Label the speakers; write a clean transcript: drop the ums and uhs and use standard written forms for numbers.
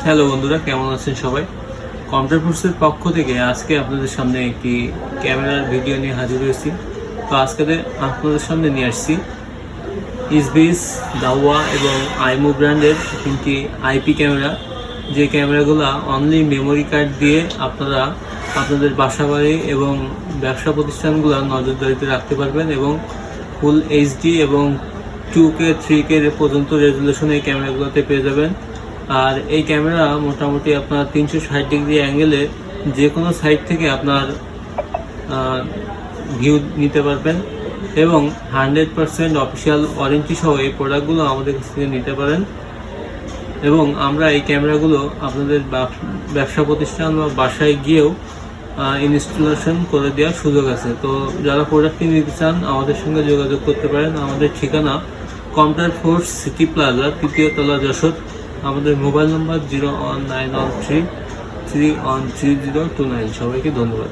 Speaker 1: Hello বন্ধুরা, কেমন আছেন সবাই? কম্পিউটার ফোর্সের পক্ষ থেকে আজকে আপনাদের সামনে একটি ক্যামেরার ভিডিও নিয়ে হাজির হয়েছি। তো আজকে আপনাদের সামনে নিয়ে আসছি ইসবিস, দাওয়া এবং আইমো ব্র্যান্ডের তিনটি আইপি ক্যামেরা। যে ক্যামেরাগুলো অনলি মেমোরি কার্ড দিয়ে আপনারা আপনাদের বাসাবাড়ি এবং ব্যবসা প্রতিষ্ঠানগুলো নজরদারিতে রাখতে পারবেন এবং ফুল এইচডি এবং 2K 3K পর্যন্ত রেজুলেশন এই ক্যামেরাগুলোতে পেয়ে যাবেন। আর এই ক্যামেরা মোটামুটি আপনার 360 ডিগ্রি অ্যাঙ্গেলে যে কোনো সাইড থেকে আপনার ভিউ নিতে পারবেন এবং 100% অফিসিয়াল ওয়ারেন্টি সহ এই প্রোডাক্টগুলো আমাদের কাছ থেকে নিতে পারেন। এবং আমরা এই ক্যামেরাগুলো আপনাদের ব্যবসা প্রতিষ্ঠান বা বাসায় গিয়েও ইনস্টলেশন করে দেওয়ার সুযোগ আছে। তো যারা প্রোডাক্টটি নিতে চান আমাদের সঙ্গে যোগাযোগ করতে পারেন। আমাদের ঠিকানা কম্পিউটার ফোর্স সিটি প্লাজা, 3য় তলা, যশোর। আমাদের মোবাইল নম্বর 01913 313 029। সবাইকে ধন্যবাদ।